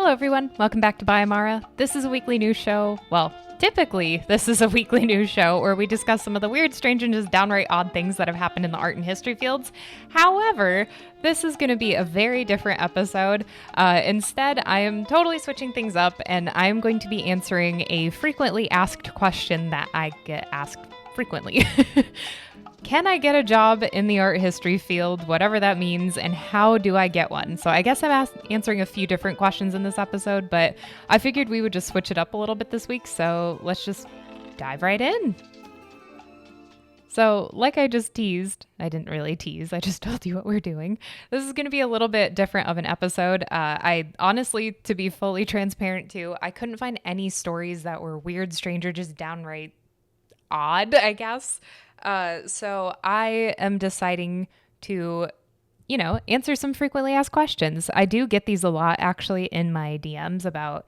Hello, everyone. Welcome back to Amara. This is a weekly news show. Well, typically, this is a weekly news show where we discuss some of the weird, strange, and just downright odd things that have happened in the art and history fields. However, this is going to be a very different episode. Instead, I am totally switching things up, and I'm going to be answering a frequently asked question that I get asked frequently. Can I get a job in the art history field, whatever that means, and how do I get one? So I guess I'm answering a few different questions in this episode, but I figured we would just switch it up a little bit this week, so let's just dive right in. So like I just teased, I didn't really tease, I just told you what we're doing. This is going to be a little bit different of an episode. I honestly, to be fully transparent too, I couldn't find any stories that were weird, strange, or just downright odd, I guess. So I am deciding to, answer some frequently asked questions. I do get these a lot actually in my DMs about,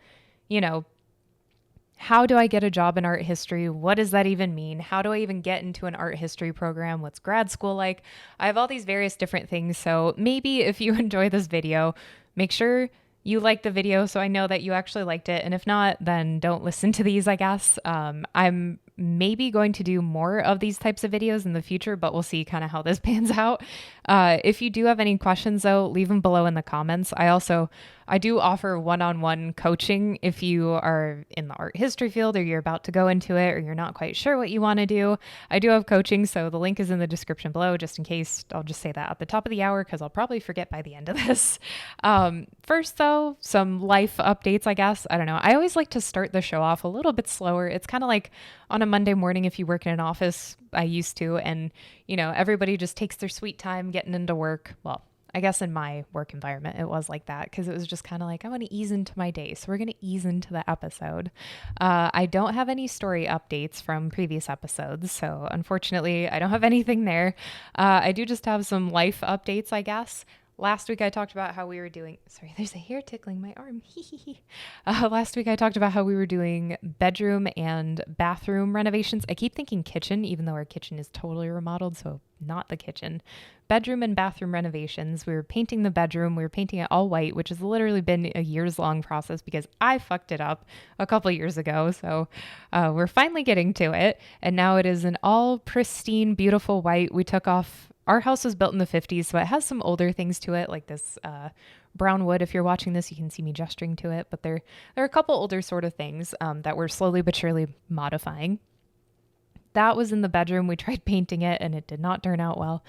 how do I get a job in art history? What does that even mean? How do I even get into an art history program? What's grad school like? I have all these various different things. So maybe if you enjoy this video, make sure you like the video so I know that you actually liked it. And if not, then don't listen to these, I guess. I'm maybe going to do more of these types of videos in the future, but we'll see kind of how this pans out. If you do have any questions though, leave them below in the comments. I do offer one-on-one coaching if you are in the art history field or you're about to go into it or you're not quite sure what you want to do. I do have coaching, so the link is in the description below just in case. I'll just say that at the top of the hour because I'll probably forget by the end of this. First though, some life updates, I guess. I don't know. I always like to start the show off a little bit slower. It's kind of like on a Monday morning if you work in an office, I used to, and everybody just takes their sweet time getting into work. Well, I guess in my work environment, it was like that because it was just kind of like, I want to ease into my day. So we're going to ease into the episode. I don't have any story updates from previous episodes. So unfortunately, I don't have anything there. I do just have some life updates, I guess. Last week I talked about how we were doing, sorry, there's a hair tickling my arm. Last week I talked about how we were doing bedroom and bathroom renovations. I keep thinking kitchen, even though our kitchen is totally remodeled, so not the kitchen. Bedroom and bathroom renovations. We were painting the bedroom. We were painting it all white, which has literally been a years long process because I fucked it up a couple years ago. So we're finally getting to it. And now it is an all pristine, beautiful white. We took off. Our house was built in the 50s, so it has some older things to it, like this brown wood. If you're watching this, you can see me gesturing to it. But there are a couple older sort of things that we're slowly but surely modifying. That was in the bedroom. We tried painting it, and it did not turn out well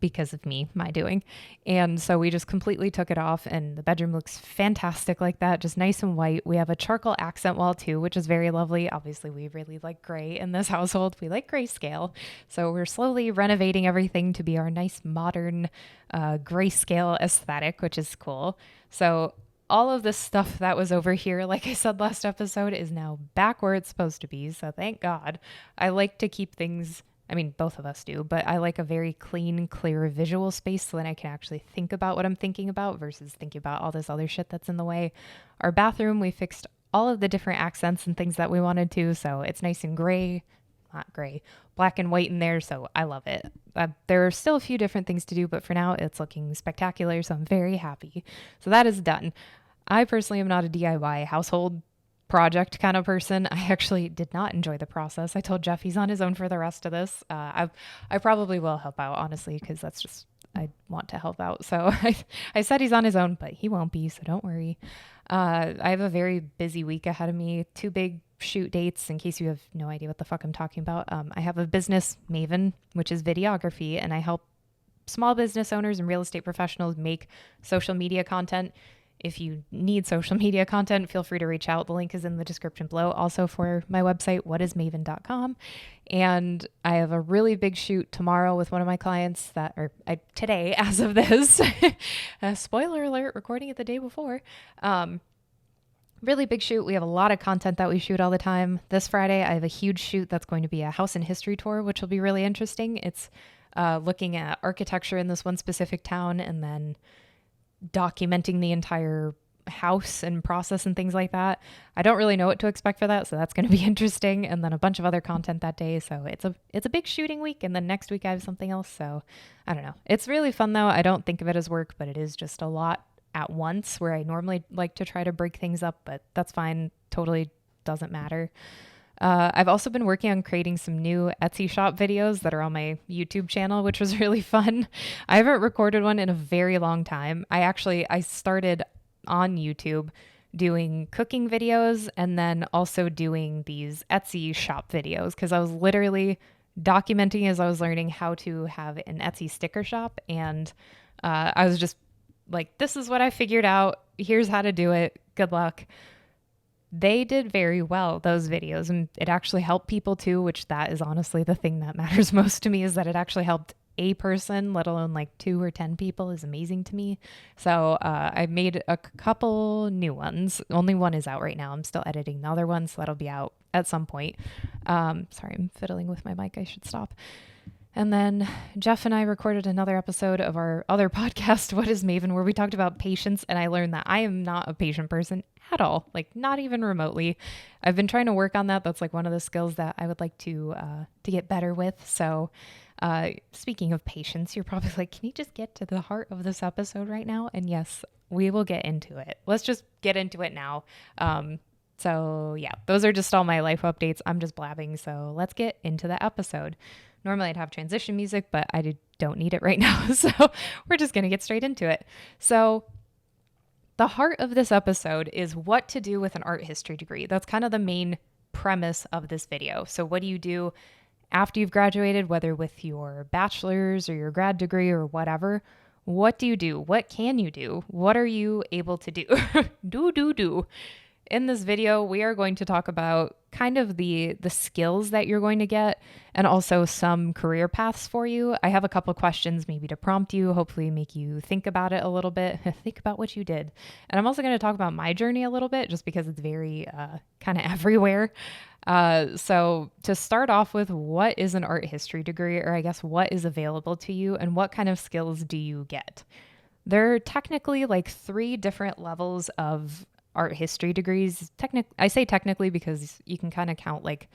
because of my doing. And so we just completely took it off, and the bedroom looks fantastic like that, just nice and white. We have a charcoal accent wall too, which is very lovely. Obviously, we really like gray in this household. We like grayscale. So we're slowly renovating everything to be our nice modern grayscale aesthetic, which is cool. So all of this stuff that was over here, like I said last episode, is now back where it's supposed to be. So thank God. I like to keep things, both of us do, but I like a very clean, clear visual space so then I can actually think about what I'm thinking about versus thinking about all this other shit that's in the way. Our bathroom, we fixed all of the different accents and things that we wanted to, so it's nice and black and white in there, so I love it. There are still a few different things to do, but for now it's looking spectacular, so I'm very happy. So that is done. I personally am not a DIY household project kind of person. I actually did not enjoy the process. I told Jeff he's on his own for the rest of this. I probably will help out, honestly, because that's just, I want to help out. So I said he's on his own, but he won't be, so don't worry. I have a very busy week ahead of me. 2 big shoot dates, in case you have no idea what the fuck I'm talking about. I have a business, Maven, which is videography, and I help small business owners and real estate professionals make social media content. If you need social media content, feel free to reach out. The link is in the description below. Also for my website, whatismaven.com. And I have a really big shoot tomorrow with one of my clients today, as of this, spoiler alert, recording it the day before. Really big shoot. We have a lot of content that we shoot all the time. This Friday, I have a huge shoot that's going to be a house and history tour, which will be really interesting. It's looking at architecture in this one specific town and then documenting the entire house and process and things like that. I don't really know what to expect for that, so that's going to be interesting. And then a bunch of other content that day. So it's a big shooting week, and then next week I have something else. So I don't know. It's really fun though. I don't think of it as work, but it is just a lot at once, where I normally like to try to break things up, but that's fine. Totally doesn't matter. I've also been working on creating some new Etsy shop videos that are on my YouTube channel, which was really fun. I haven't recorded one in a very long time. I started on YouTube doing cooking videos and then also doing these Etsy shop videos because I was literally documenting as I was learning how to have an Etsy sticker shop. And I was just like, this is what I figured out. Here's how to do it. Good luck. They did very well, those videos, and it actually helped people too, which that is honestly the thing that matters most to me, is that it actually helped a person, let alone like 2 or 10 people, is amazing to me. So I made a couple new ones. Only one is out right now. I'm still editing the other one, so that'll be out at some point. Sorry, I'm fiddling with my mic. I should stop. And then Jeff and I recorded another episode of our other podcast, What is Maven, where we talked about patience. And I learned that I am not a patient person at all, like not even remotely. I've been trying to work on that. That's like one of the skills that I would like to get better with. So speaking of patience, you're probably like, can you just get to the heart of this episode right now? And yes, we will get into it. Let's just get into it now. So yeah, those are just all my life updates. I'm just blabbing. So let's get into the episode. Normally I'd have transition music, but I don't need it right now. So we're just going to get straight into it. So the heart of this episode is what to do with an art history degree. That's kind of the main premise of this video. So what do you do after you've graduated, whether with your bachelor's or your grad degree or whatever? What do you do? What can you do? What are you able to do? do. In this video, we are going to talk about kind of the skills that you're going to get and also some career paths for you. I have a couple of questions maybe to prompt you, hopefully make you think about it a little bit, think about what you did. And I'm also going to talk about my journey a little bit just because it's very kind of everywhere. So to start off with, what is an art history degree, or I guess what is available to you and what kind of skills do you get? There are technically like 3 different levels of art history degrees. I say technically because you can kind of count like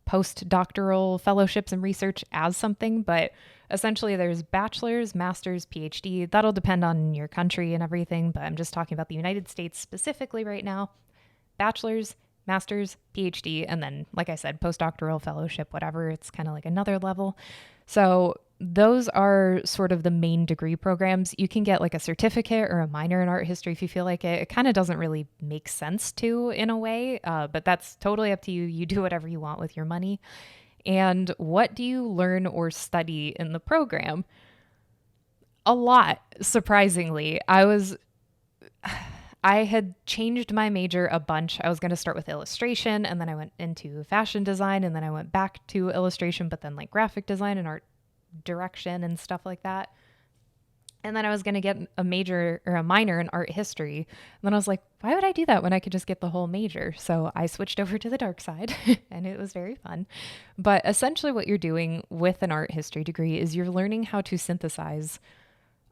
postdoctoral fellowships and research as something, but essentially there's bachelor's, master's, PhD. That'll depend on your country and everything, but I'm just talking about the United States specifically right now. Bachelor's, master's, PhD, and then, like I said, postdoctoral fellowship, whatever. It's kind of like another level. So those are sort of the main degree programs. You can get like a certificate or a minor in art history if you feel like it. It kind of doesn't really make sense to in a way, but that's totally up to you. You do whatever you want with your money. And what do you learn or study in the program? A lot, surprisingly. I had changed my major a bunch. I was going to start with illustration, and then I went into fashion design, and then I went back to illustration, but then like graphic design and art direction and stuff like that. And then I was going to get a major or a minor in art history. And then I was like, why would I do that when I could just get the whole major? So I switched over to the dark side and it was very fun. But essentially what you're doing with an art history degree is you're learning how to synthesize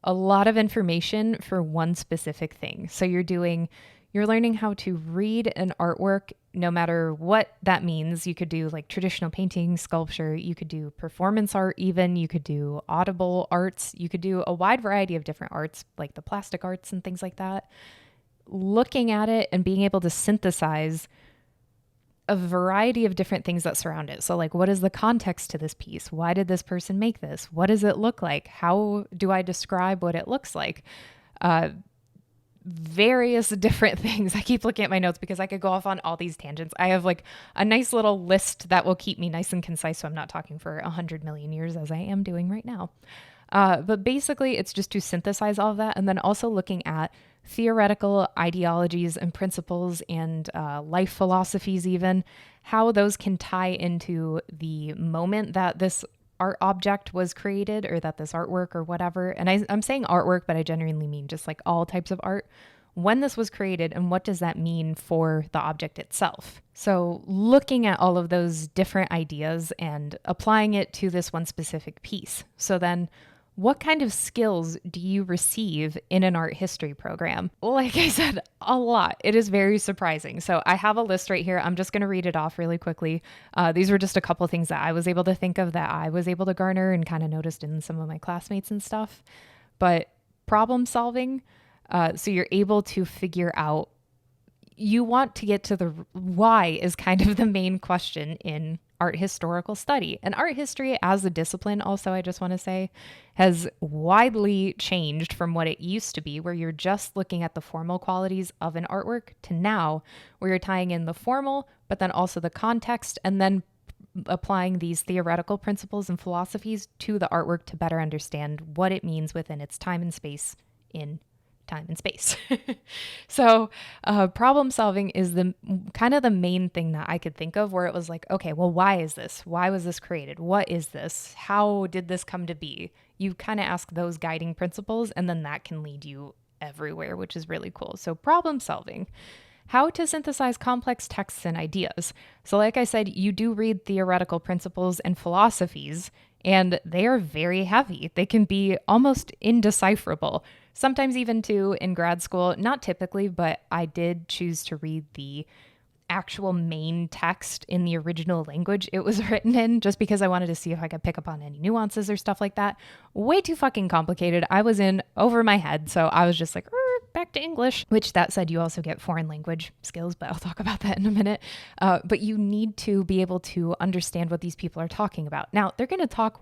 a lot of information for one specific thing. So you're learning how to read an artwork, no matter what that means. You could do like traditional painting, sculpture, you could do performance art even, you could do audible arts, you could do a wide variety of different arts, like the plastic arts and things like that. Looking at it and being able to synthesize a variety of different things that surround it. So like, what is the context to this piece? Why did this person make this? What does it look like? How do I describe what it looks like? Various different things. I keep looking at my notes because I could go off on all these tangents. I have like a nice little list that will keep me nice and concise, so I'm not talking for 100 million years as I am doing right now. But basically, it's just to synthesize all of that, and then also looking at theoretical ideologies and principles and life philosophies, even how those can tie into the moment that this art object was created, or that this artwork or whatever. And I'm saying artwork, but I genuinely mean just like all types of art. When this was created, and what does that mean for the object itself? So looking at all of those different ideas and applying it to this one specific piece. So then what kind of skills do you receive in an art history program? Like I said, a lot. It is very surprising. So I have a list right here. I'm just going to read it off really quickly. These were just a couple things that I was able to think of that I was able to garner and kind of noticed in some of my classmates and stuff. But problem solving, So you're able to figure out, you want to get to the why is kind of the main question in art historical study. And art history as a discipline, also, I just want to say, has widely changed from what it used to be, where you're just looking at the formal qualities of an artwork, to now, where you're tying in the formal, but then also the context, and then applying these theoretical principles and philosophies to the artwork to better understand what it means within its time and space in time and space. So problem solving is the kind of the main thing that I could think of, where it was like, okay, well, why is this? Why was this created? What is this? How did this come to be? You kind of ask those guiding principles, and then that can lead you everywhere, which is really cool. So problem solving. How to synthesize complex texts and ideas. So like I said, you do read theoretical principles and philosophies, and they are very heavy. They can be almost indecipherable. Sometimes even too in grad school, not typically, but I did choose to read the actual main text in the original language it was written in, just because I wanted to see if I could pick up on any nuances or stuff like that. Way too fucking complicated. I was in over my head, so I was just like, back to English, which that said, you also get foreign language skills, but I'll talk about that in a minute. But you need to be able to understand what these people are talking about. Now, they're going to talk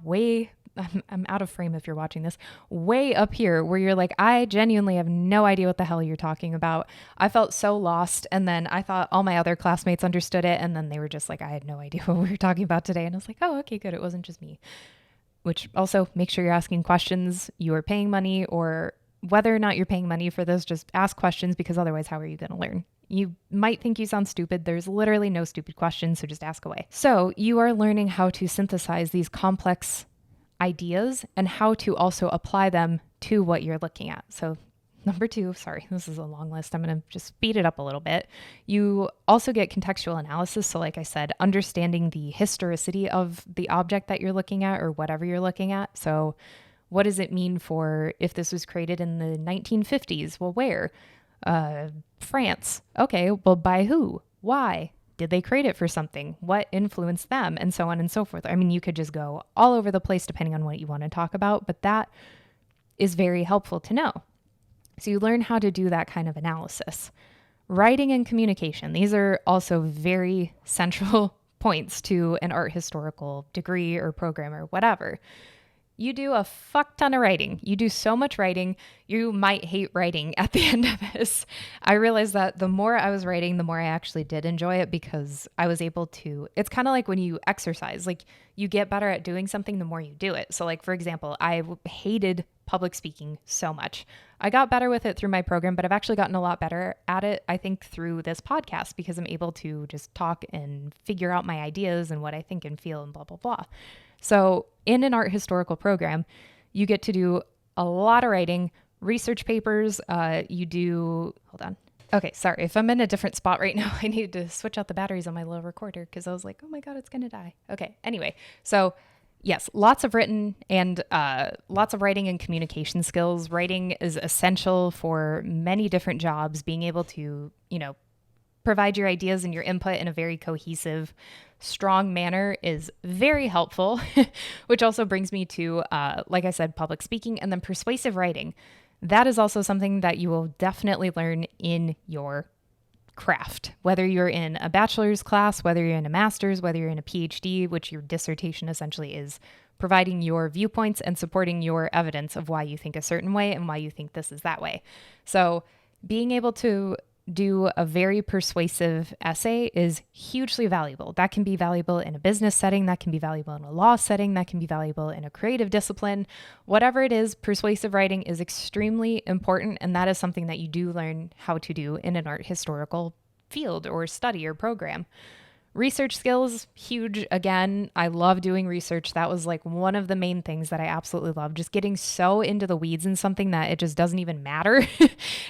I'm out of frame if you're watching this, way up here where you're like, I genuinely have no idea what the hell you're talking about. I felt so lost. And then I thought all my other classmates understood it. And then they were just like, I had no idea what we were talking about today. And I was like, oh, okay, good. It wasn't just me. Which also, make sure you're asking questions. You are paying money, or whether or not you're paying money for this, just ask questions, because otherwise, how are you going to learn? You might think you sound stupid. There's literally no stupid questions, so just ask away. So you are learning how to synthesize these complex ideas and how to also apply them to what you're looking at. So number 2, sorry, this is a long list. I'm going to just speed it up a little bit. You also get contextual analysis. So like I said, understanding the historicity of the object that you're looking at, or whatever you're looking at. So what does it mean for if this was created in the 1950s? Well, where? France. Okay, well, by who? Why? Did they create it for something? What influenced them? And so on and so forth. I mean, you could just go all over the place depending on what you want to talk about, but that is very helpful to know. So you learn how to do that kind of analysis. Writing and communication. These are also very central points to an art historical degree or program or whatever. You do a fuck ton of writing. You do so much writing, you might hate writing at the end of this. I realized that the more I was writing, the more I actually did enjoy it, because I was able to, it's kind of like when you exercise, like you get better at doing something the more you do it. So like, for example, I hated public speaking so much. I got better with it through my program, but I've actually gotten a lot better at it, I think, through this podcast, because I'm able to just talk and figure out my ideas and what I think and feel and blah, blah, blah. So in an art historical program, you get to do a lot of writing, research papers. Hold on. Okay, sorry. If I'm in a different spot right now, I need to switch out the batteries on my little recorder, because I was like, oh my God, it's going to die. Okay, anyway. So yes, lots of written and lots of writing and communication skills. Writing is essential for many different jobs. Being able to, provide your ideas and your input in a very cohesive, strong manner is very helpful, which also brings me to, like I said, public speaking, and then persuasive writing. That is also something that you will definitely learn in your craft, whether you're in a bachelor's class, whether you're in a master's, whether you're in a PhD, which your dissertation essentially is providing your viewpoints and supporting your evidence of why you think a certain way and why you think this is that way. So being able to do a very persuasive essay is hugely valuable. That can be valuable in a business setting, that can be valuable in a law setting, that can be valuable in a creative discipline. Whatever it is, persuasive writing is extremely important, and that is something that you do learn how to do in an art historical field or study or program. Research skills, huge. Again, I love doing research. That was like one of the main things that I absolutely love. Just getting so into the weeds in something that it just doesn't even matter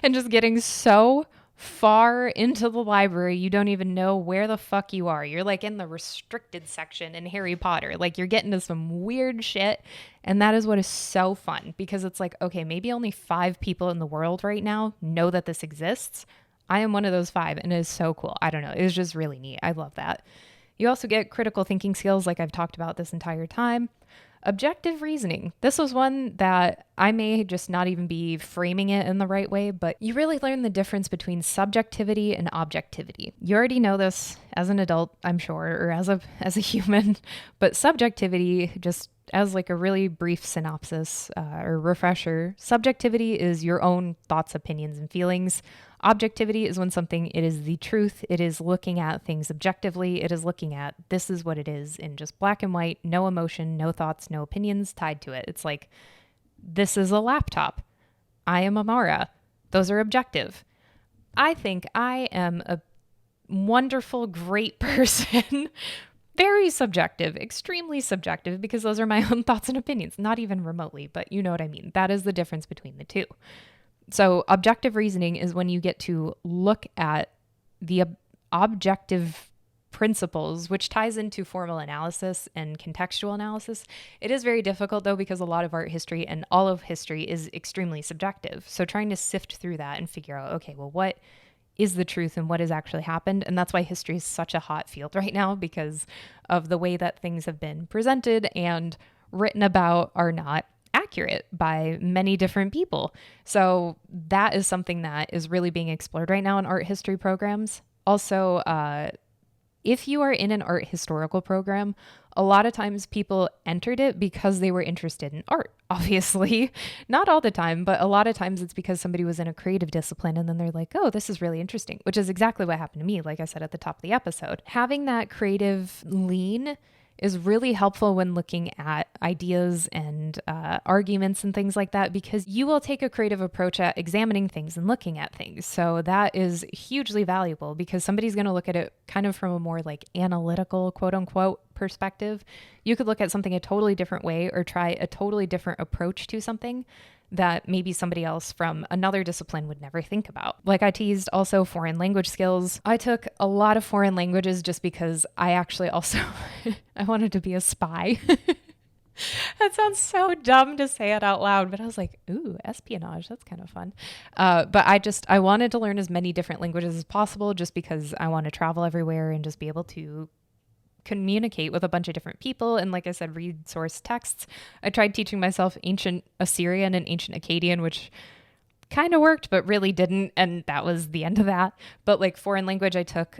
and just getting so far into the library, you don't even know where the fuck you are. You're like in the restricted section in Harry Potter. Like you're getting to some weird shit. And that is what is so fun, because it's like, okay, maybe only 5 people in the world right now know that this exists. I am one of those 5, and it is so cool. I don't know. It's just really neat. I love that. You also get critical thinking skills, like I've talked about this entire time. Objective reasoning. This was one that I may just not even be framing it in the right way, but you really learn the difference between subjectivity and objectivity. You already know this as an adult, I'm sure, or as a human, but subjectivity, just as like a really brief synopsis or refresher, subjectivity is your own thoughts, opinions, and feelings. Objectivity is when something, it is the truth. It is looking at things objectively. It is looking at this is what it is in just black and white, no emotion, no thoughts, no opinions tied to it. It's like, this is a laptop. I am Amara. Those are objective. I think I am a wonderful, great person. Very subjective, extremely subjective, because those are my own thoughts and opinions, not even remotely, but you know what I mean. That is the difference between the two. So objective reasoning is when you get to look at the objective principles, which ties into formal analysis and contextual analysis. It is very difficult though, because a lot of art history and all of history is extremely subjective. So trying to sift through that and figure out, okay, well, what is the truth and what has actually happened? And that's why history is such a hot field right now, because of the way that things have been presented and written about are not accurate by many different people. So that is something that is really being explored right now in art history programs. Also, if you are in an art historical program, a lot of times people entered it because they were interested in art. Obviously, not all the time, but a lot of times it's because somebody was in a creative discipline and then they're like, oh, this is really interesting, which is exactly what happened to me, like I said at the top of the episode. Having that creative lean is really helpful when looking at ideas and arguments and things like that, because you will take a creative approach at examining things and looking at things. So that is hugely valuable, because somebody's going to look at it kind of from a more like analytical, quote unquote, perspective. You could look at something a totally different way or try a totally different approach to something that maybe somebody else from another discipline would never think about. Like I teased, also foreign language skills. I took a lot of foreign languages just because I actually also, I wanted to be a spy. That sounds so dumb to say it out loud, but I was like, ooh, espionage, that's kind of fun. But I wanted to learn as many different languages as possible, just because I want to travel everywhere and just be able to communicate with a bunch of different people. And like I said, read source texts. I tried teaching myself ancient Assyrian and ancient Akkadian, which kind of worked, but really didn't. And that was the end of that. But like foreign language, I took,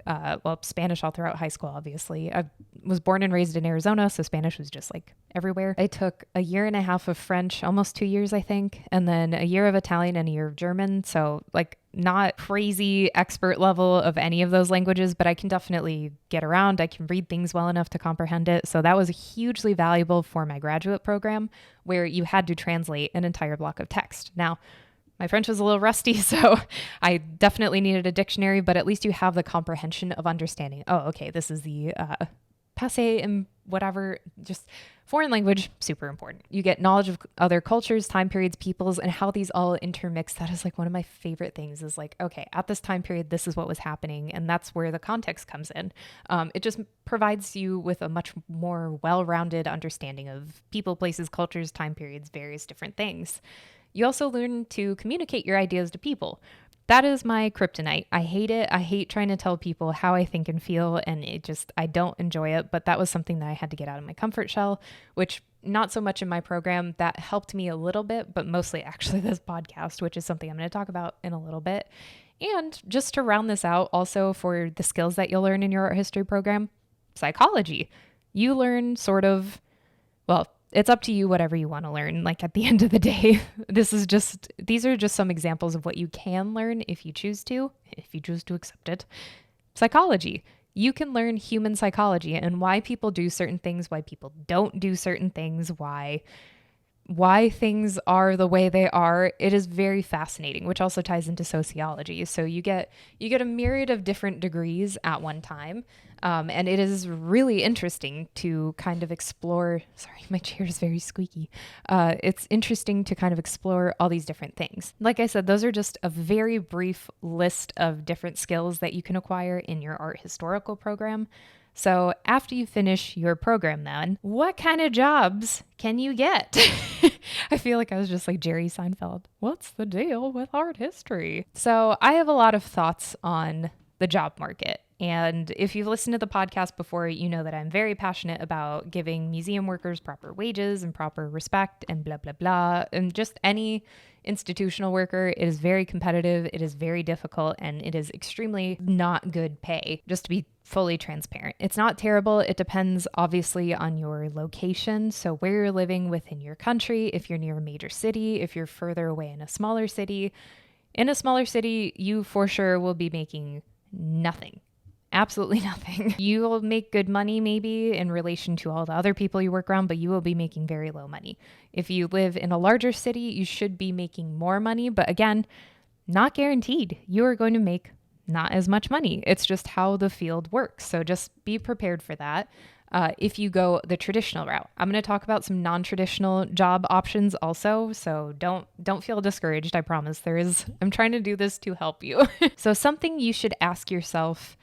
Spanish all throughout high school, obviously. I was born and raised in Arizona, so Spanish was just like everywhere. I took a year and a half of French, almost 2 years, I think, and then a year of Italian and a year of German. So like not crazy expert level of any of those languages, but I can definitely get around. I can read things well enough to comprehend it. So that was hugely valuable for my graduate program, where you had to translate an entire block of text. Now, my French was a little rusty, so I definitely needed a dictionary, but at least you have the comprehension of understanding, oh, okay, this is the passé and whatever. Just foreign language, super important. You get knowledge of other cultures, time periods, peoples, and how these all intermix. That is like one of my favorite things, is like, okay, at this time period, this is what was happening, and that's where the context comes in. It just provides you with a much more well-rounded understanding of people, places, cultures, time periods, various different things. You also learn to communicate your ideas to people. That is my kryptonite. I hate it. I hate trying to tell people how I think and feel, and I don't enjoy it. But that was something that I had to get out of my comfort shell, which not so much in my program. That helped me a little bit, but mostly actually this podcast, which is something I'm going to talk about in a little bit. And just to round this out, also for the skills that you'll learn in your art history program, psychology. You learn it's up to you, whatever you want to learn. Like at the end of the day, these are just some examples of what you can learn if you choose to accept it. Psychology. You can learn human psychology and why people do certain things, why people don't do certain things, why things are the way they are. It is very fascinating, which also ties into sociology. So you get a myriad of different degrees at one time. And it is really interesting to kind of explore. Sorry, my chair is very squeaky. It's interesting to kind of explore all these different things. Like I said, those are just a very brief list of different skills that you can acquire in your art historical program. So after you finish your program, then what kind of jobs can you get? I feel like I was just like Jerry Seinfeld. What's the deal with art history? So I have a lot of thoughts on the job market. And if you've listened to the podcast before, you know that I'm very passionate about giving museum workers proper wages and proper respect and blah, blah, blah. And just any institutional worker, it is very competitive, it is very difficult, and it is extremely not good pay, just to be fully transparent. It's not terrible. It depends obviously on your location. So where you're living within your country, if you're near a major city, if you're further away in a smaller city. In a smaller city, you for sure will be making nothing. Absolutely nothing. You will make good money maybe in relation to all the other people you work around, but you will be making very low money. If you live in a larger city, you should be making more money, but again, not guaranteed. You are going to make not as much money. It's just how the field works. So just be prepared for that. If you go the traditional route, I'm going to talk about some non-traditional job options also. So don't feel discouraged. I promise I'm trying to do this to help you. So something you should ask yourself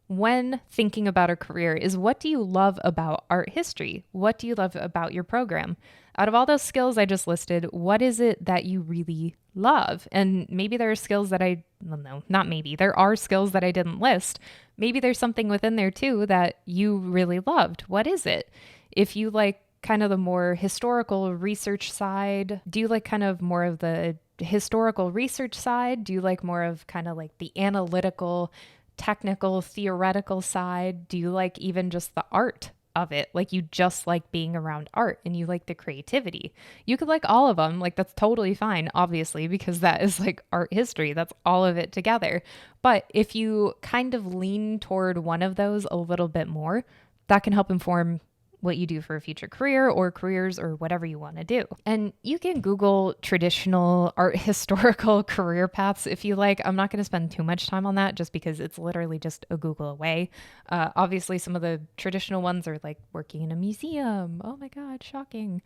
when thinking about a career is, what do you love about art history? What do you love about your program? Out of all those skills I just listed, what is it that you really love? And maybe there are skills that there are skills that I didn't list. Maybe there's something within there too that you really loved. What is it? If you like kind of the more historical research side, do you like kind of more of the historical research side? Do you like more of kind of like the analytical, technical, theoretical side? Do you like even just the art of it? Like you just like being around art and you like the creativity. You could like all of them. Like that's totally fine, obviously, because that is like art history. That's all of it together. But if you kind of lean toward one of those a little bit more, that can help inform what you do for a future career or careers or whatever you want to do. And you can Google traditional art historical career paths if you like. I'm not going to spend too much time on that just because it's literally just a Google away. Obviously, some of the traditional ones are like working in a museum. Oh my God, shocking.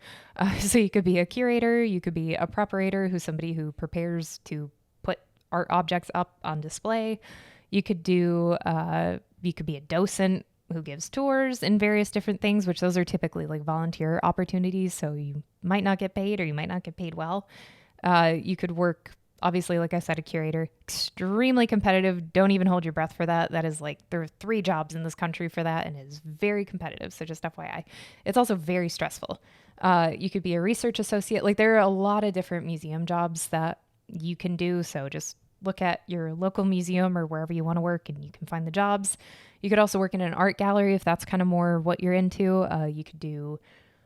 So you could be a curator, you could be a preparator, who's somebody who prepares to put art objects up on display. You could be a docent who gives tours and various different things, which those are typically like volunteer opportunities. So you might not get paid or you might not get paid well. You could work, obviously, like I said, a curator, extremely competitive. Don't even hold your breath for that. That is like, there are 3 jobs in this country for that and it is very competitive. So just FYI, it's also very stressful. You could be a research associate. Like there are a lot of different museum jobs that you can do. So just look at your local museum or wherever you want to work and you can find the jobs. You could also work in an art gallery if that's kind of more what you're into. You could do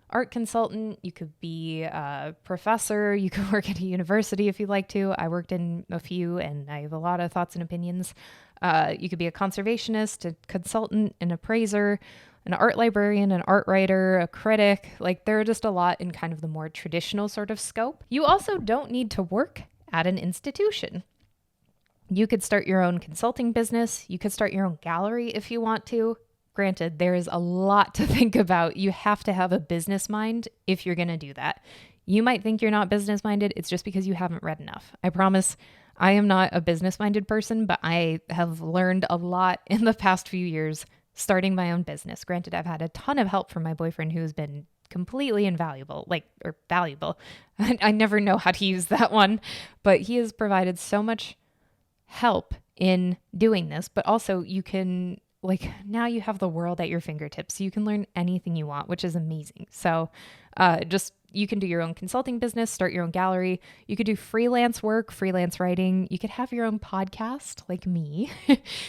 art consultant. You could be a professor. You could work at a university if you'd like to. I worked in a few and I have a lot of thoughts and opinions. You could be a conservationist, a consultant, an appraiser, an art librarian, an art writer, a critic. Like there are just a lot in kind of the more traditional sort of scope. You also don't need to work at an institution. You could start your own consulting business. You could start your own gallery if you want to. Granted, there is a lot to think about. You have to have a business mind if you're going to do that. You might think you're not business minded. It's just because you haven't read enough. I promise I am not a business minded person, but I have learned a lot in the past few years starting my own business. Granted, I've had a ton of help from my boyfriend who's been completely invaluable, valuable. I never know how to use that one, but he has provided so much help in doing this, but also you can now you have the world at your fingertips. So you can learn anything you want, which is amazing. So you can do your own consulting business, start your own gallery. You could do freelance work, freelance writing. You could have your own podcast like me.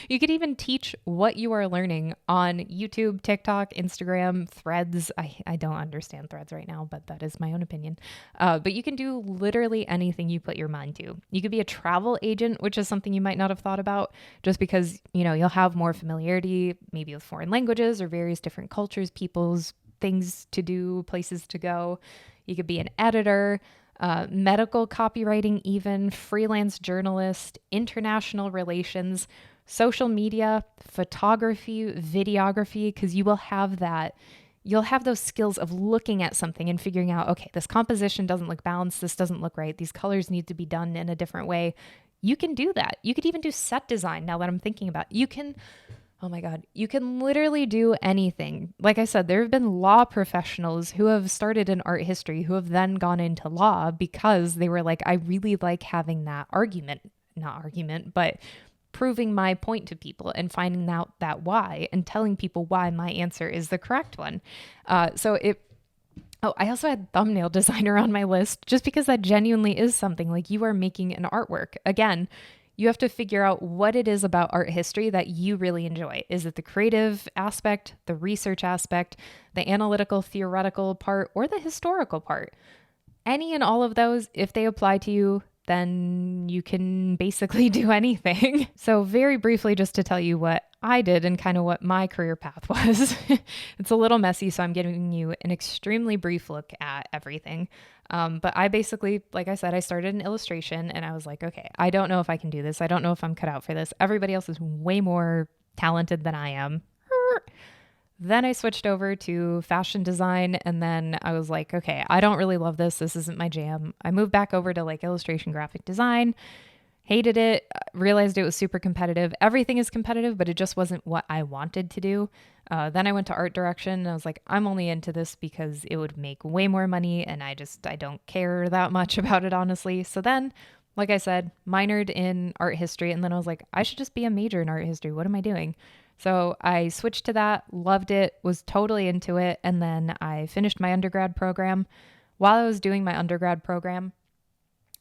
You could even teach what you are learning on YouTube, TikTok, Instagram, Threads. I don't understand Threads right now, but that is my own opinion. But you can do literally anything you put your mind to. You could be a travel agent, which is something you might not have thought about just because, you'll have more familiarity maybe with foreign languages or various different cultures, peoples, things to do, places to go. You could be an editor, medical copywriting, even freelance journalist, international relations, social media, photography, videography, because you will have that. You'll have those skills of looking at something and figuring out, okay, this composition doesn't look balanced. This doesn't look right. These colors need to be done in a different way. You can do that. You could even do set design now that I'm thinking about it. Oh my God, you can literally do anything. Like I said, there have been law professionals who have started in art history who have then gone into law because they were like, I really like having that proving my point to people and finding out that why and telling people why my answer is the correct one. Oh, I also had thumbnail designer on my list just because that genuinely is something like you are making an artwork. Again, you have to figure out what it is about art history that you really enjoy. Is it the creative aspect, the research aspect, the analytical, theoretical part, or the historical part? Any and all of those, if they apply to you, then you can basically do anything. So very briefly, just to tell you what I did and kind of what my career path was. It's a little messy, so I'm giving you an extremely brief look at everything. But I basically, like I said, I started in illustration and I was like, okay, I don't know if I can do this. I don't know if I'm cut out for this. Everybody else is way more talented than I am. Then I switched over to fashion design, and then I was like, okay, I don't really love this. This isn't my jam. I moved back over to like illustration graphic design, hated it, realized it was super competitive. Everything is competitive, but it just wasn't what I wanted to do. Then I went to art direction, and I was like, I'm only into this because it would make way more money, and I don't care that much about it, honestly. So then, like I said, minored in art history, and then I was like, I should just be a major in art history. What am I doing? So I switched to that, loved it, was totally into it, and then I finished my undergrad program. While I was doing my undergrad program,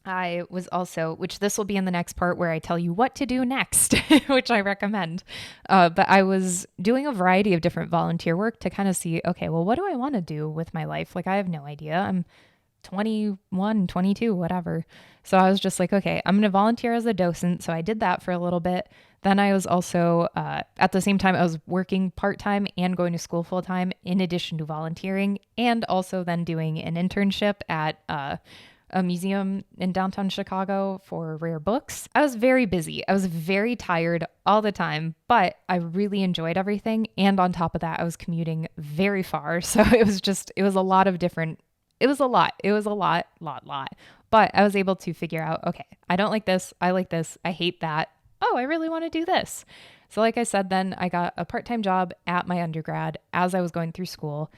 I was also, which this will be in the next part where I tell you what to do next, which I recommend. But I was doing a variety of different volunteer work to kind of see, okay, well, what do I want to do with my life? Like, I have no idea. I'm 21, 22, whatever. So I was just like, okay, I'm going to volunteer as a docent. So I did that for a little bit. Then I was also, at the same time, I was working part-time and going to school full-time in addition to volunteering, and also then doing an internship at a museum in downtown Chicago for rare books. I was very busy. I was very tired all the time, but I really enjoyed everything. And on top of that, I was commuting very far. So it was a lot of different, it was a lot. But I was able to figure out, okay, I don't like this. I like this. I hate that. Oh, I really want to do this. So like I said, then I got a part-time job at my undergrad as I was going through school,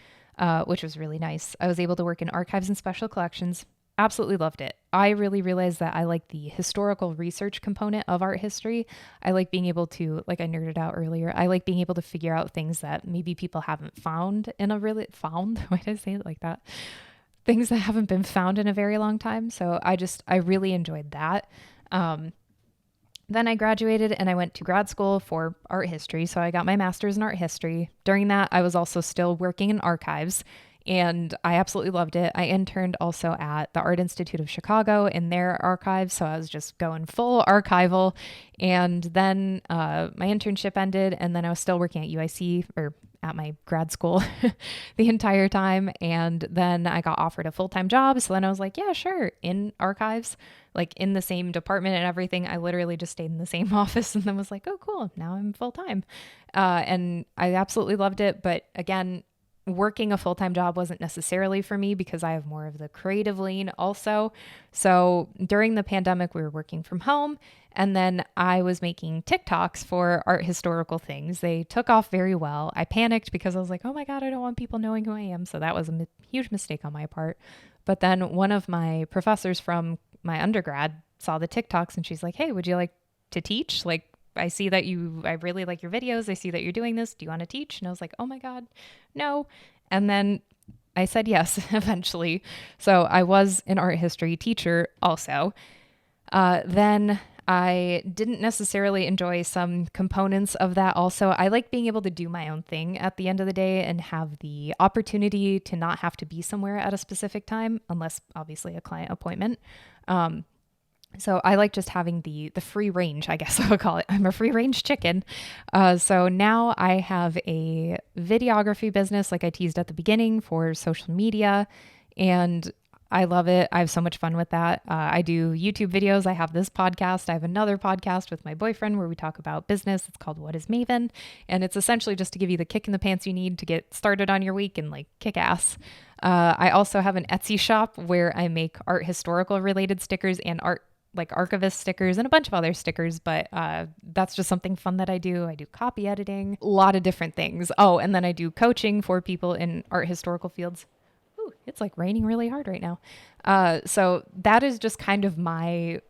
which was really nice. I was able to work in archives and special collections. Absolutely loved it. I really realized that I like the historical research component of art history. I like being able to, like I nerded out earlier, I like being able to figure out things that maybe people haven't found in a really, found? Why did I say it like that? Things that haven't been found in a very long time. So I really enjoyed that. Then I graduated and I went to grad school for art history. So I got my master's in art history. During that, I was also still working in archives, and I absolutely loved it. I interned also at the Art Institute of Chicago in their archives. So I was just going full archival. And then my internship ended, and then I was still working at UIC, or at my grad school the entire time. And then I got offered a full-time job. So then I was like, yeah, sure. In archives, like in the same department and everything. I literally just stayed in the same office and then was like, oh, cool. Now I'm full-time. And I absolutely loved it. But again, working a full-time job wasn't necessarily for me because I have more of the creative lean also. So during the pandemic, we were working from home, and then I was making TikToks for art historical things. They took off very well. I panicked because I was like, oh my God, I don't want people knowing who I am. So that was a huge mistake on my part. But then one of my professors from my undergrad saw the TikToks and she's like, hey, would you like to teach? Like, I see that I really like your videos. I see that you're doing this. Do you want to teach? And I was like, oh my God, no. And then I said yes, eventually. So I was an art history teacher also. Then I didn't necessarily enjoy some components of that also. I like being able to do my own thing at the end of the day and have the opportunity to not have to be somewhere at a specific time, unless obviously a client appointment. So I like just having the free range, I guess I would call it. I'm a free range chicken. So now I have a videography business, like I teased at the beginning, for social media, and I love it. I have so much fun with that. I do YouTube videos. I have this podcast. I have another podcast with my boyfriend where we talk about business. It's called What is Maven? And it's essentially just to give you the kick in the pants you need to get started on your week and like kick ass. I also have an Etsy shop where I make art historical related stickers and art like archivist stickers and a bunch of other stickers, but that's just something fun that I do. I do copy editing, a lot of different things. Oh, and then I do coaching for people in art historical fields. Ooh, it's like raining really hard right now. So that is just kind of my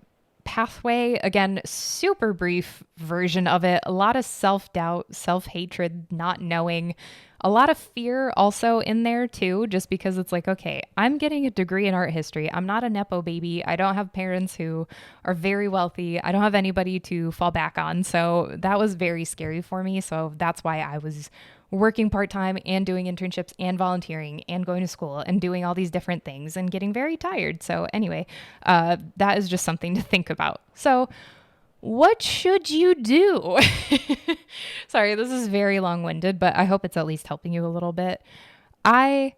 pathway, again, super brief version of it. A lot of self-doubt, self-hatred, not knowing, a lot of fear also in there too, just because it's like, okay, I'm getting a degree in art history. I'm not a Nepo baby. I don't have parents who are very wealthy. I don't have anybody to fall back on. So that was very scary for me. So that's why I was working part-time and doing internships and volunteering and going to school and doing all these different things and getting very tired. So anyway, that is just something to think about. So what should you do? Sorry, this is very long-winded, but I hope it's at least helping you a little bit. I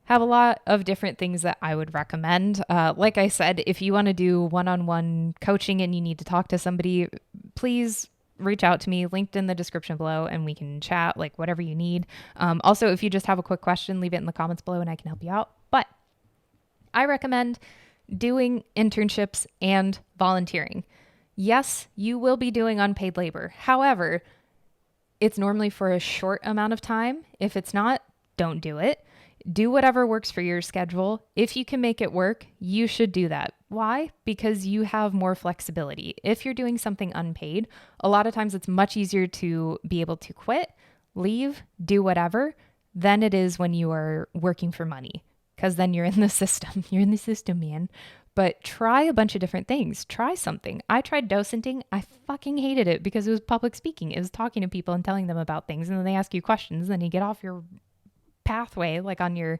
have a lot of different things that I would recommend. Like I said, if you want to do one-on-one coaching and you need to talk to somebody, please reach out to me, linked in the description below, and we can chat, like whatever you need. Also, if you just have a quick question, leave it in the comments below and I can help you out. But I recommend doing internships and volunteering. Yes, you will be doing unpaid labor. However, it's normally for a short amount of time. If it's not, don't do it. Do whatever works for your schedule. If you can make it work, you should do that. Why? Because you have more flexibility. If you're doing something unpaid, a lot of times it's much easier to be able to quit, leave, do whatever, than it is when you are working for money. Because then you're in the system. You're in the system, man. But try a bunch of different things. Try something. I tried docenting. I fucking hated it because it was public speaking. It was talking to people and telling them about things. And then they ask you questions. And then you get off your pathway, like on your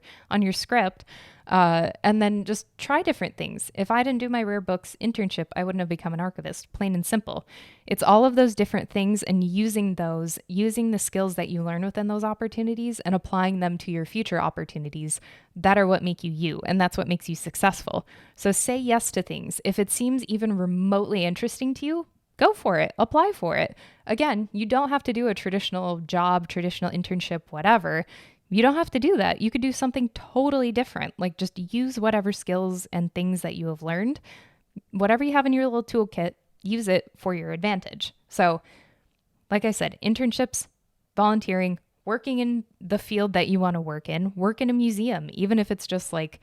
script, and then just try different things. If I didn't do my rare books internship, I wouldn't have become an archivist, plain and simple. It's all of those different things and using the skills that you learn within those opportunities and applying them to your future opportunities that are what make you you, and that's what makes you successful. So say yes to things. If it seems even remotely interesting to you, go for it, apply for it. Again, you don't have to do a traditional job, traditional internship, whatever. You don't have to do that. You could do something totally different. Like just use whatever skills and things that you have learned, whatever you have in your little toolkit, use it for your advantage. So like I said, internships, volunteering, working in the field that you want to work in a museum, even if it's just like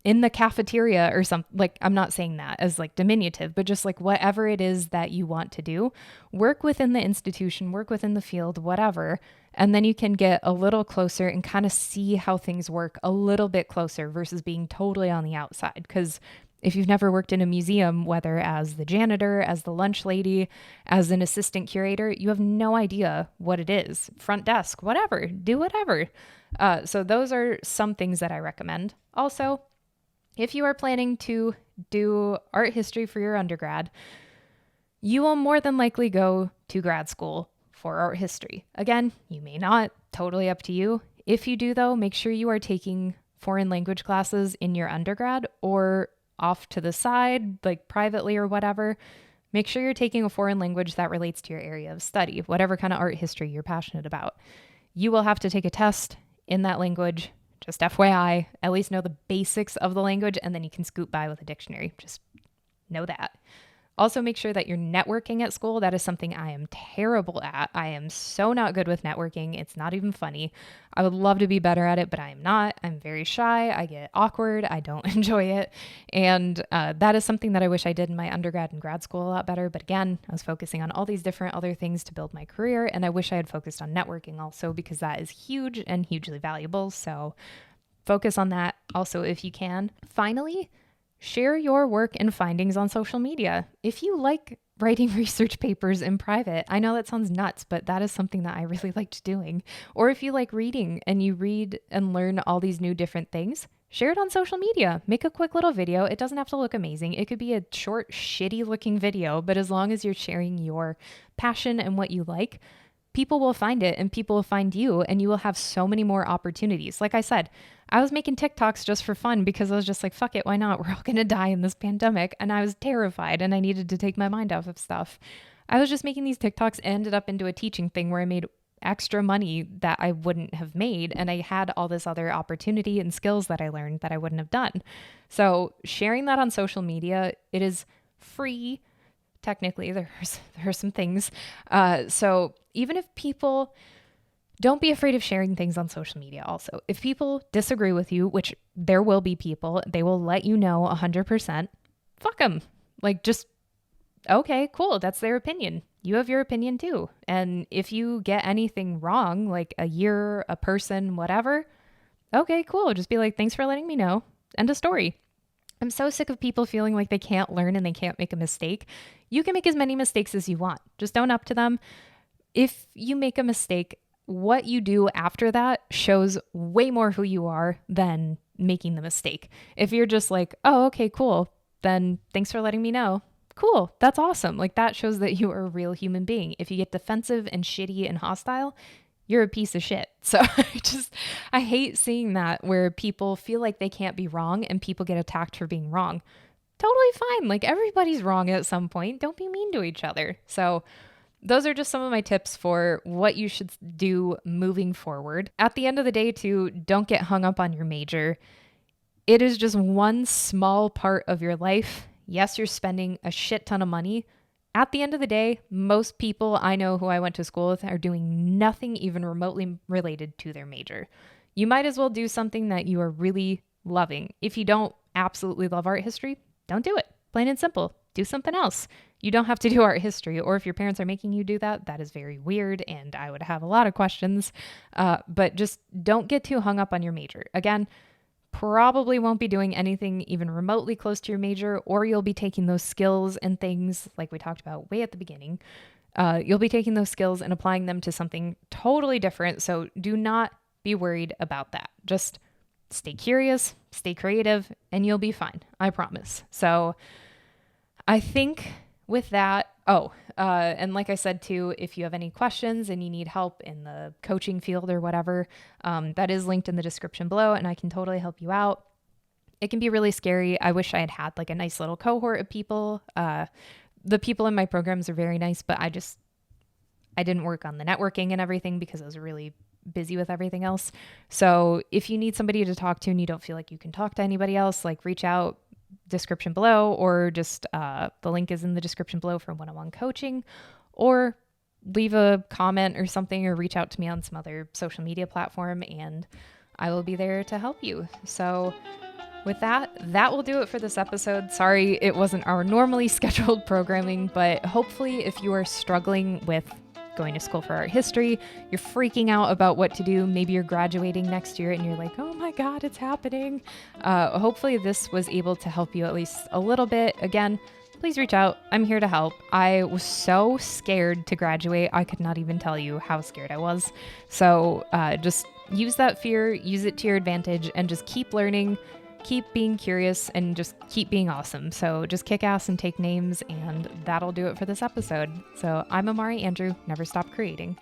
in the cafeteria or something. Like, I'm not saying that as like diminutive, but just like whatever it is that you want to do, work within the institution, work within the field, whatever. And then you can get a little closer and kind of see how things work a little bit closer versus being totally on the outside. Because if you've never worked in a museum, whether as the janitor, as the lunch lady, as an assistant curator, you have no idea what it is. Front desk, whatever, do whatever. So those are some things that I recommend. Also, if you are planning to do art history for your undergrad, you will more than likely go to grad school for art history. Again, you may not, totally up to you. If you do though, make sure you are taking foreign language classes in your undergrad or off to the side, like privately or whatever. Make sure you're taking a foreign language that relates to your area of study, whatever kind of art history you're passionate about. You will have to take a test in that language. Just FYI, at least know the basics of the language, and then you can scoot by with a dictionary. Just know that. Also, make sure that you're networking at school. That is something I am terrible at. I am so not good with networking. It's not even funny. I would love to be better at it, but I am not. I'm very shy. I get awkward. I don't enjoy it. And that is something that I wish I did in my undergrad and grad school a lot better. But again, I was focusing on all these different other things to build my career. And I wish I had focused on networking also, because that is huge and hugely valuable. So focus on that also if you can. Finally, share your work and findings on social media. If you like writing research papers in private, I know that sounds nuts, but that is something that I really liked doing. Or if you like reading and you read and learn all these new different things, share it on social media. Make a quick little video. It doesn't have to look amazing. It could be a short, shitty looking video, but as long as you're sharing your passion and what you like, people will find it and people will find you, and you will have so many more opportunities. Like I said, I was making TikToks just for fun because I was just like, fuck it, why not? We're all going to die in this pandemic. And I was terrified and I needed to take my mind off of stuff. I was just making these TikToks, ended up into a teaching thing where I made extra money that I wouldn't have made. And I had all this other opportunity and skills that I learned that I wouldn't have done. So sharing that on social media, it is free. Technically, there are some things. So even if people, don't be afraid of sharing things on social media also. If people disagree with you, which there will be people, they will let you know 100%, fuck them. Like, just Okay, cool. That's their opinion. You have your opinion too. And if you get anything wrong, like a year, a person, whatever, okay, cool. Just be like, thanks for letting me know. End of story. I'm so sick of people feeling like they can't learn and they can't make a mistake. You can make as many mistakes as you want. Just own up to them. If you make a mistake, what you do after that shows way more who you are than making the mistake. If you're just like, oh, okay, cool, then thanks for letting me know. Cool, that's awesome. Like that shows that you are a real human being. If you get defensive and shitty and hostile, you're a piece of shit. So I hate seeing that where people feel like they can't be wrong and people get attacked for being wrong. Totally fine. Like everybody's wrong at some point. Don't be mean to each other. So those are just some of my tips for what you should do moving forward. At the end of the day, too, don't get hung up on your major. It is just one small part of your life. Yes, you're spending a shit ton of money. At the end of the day, most people I know who I went to school with are doing nothing even remotely related to their major. You might as well do something that you are really loving. If you don't absolutely love art history, don't do it. Plain and simple. Do something else. You don't have to do art history, or if your parents are making you do that, that is very weird, and I would have a lot of questions. But just don't get too hung up on your major. Again, probably won't be doing anything even remotely close to your major, or you'll be taking those skills and things like we talked about way at the beginning. You'll be taking those skills and applying them to something totally different. So do not be worried about that. Just stay curious, stay creative, and you'll be fine. I promise. So I think with that, and like I said too, if you have any questions and you need help in the coaching field or whatever, that is linked in the description below and I can totally help you out. It can be really scary. I wish I had had like a nice little cohort of people. The people in my programs are very nice, but I didn't work on the networking and everything because I was really busy with everything else. So if you need somebody to talk to and you don't feel like you can talk to anybody else, like reach out, description below, or just the link is in the description below for one-on-one coaching, or leave a comment or something, or reach out to me on some other social media platform and I will be there to help you. So with that will do it for this episode. Sorry it wasn't our normally scheduled programming, but hopefully if you are struggling with going to school for art history, you're freaking out about what to do, maybe you're graduating next year and you're like, oh my God, it's happening. Hopefully this was able to help you at least a little bit. Again, please reach out. I'm here to help. I was so scared to graduate. I could not even tell you how scared I was. So just use that fear, use it to your advantage, and just keep learning, keep being curious, and just keep being awesome. So just kick ass and take names, and that'll do it for this episode. So I'm Amara Andrew. Never stop creating.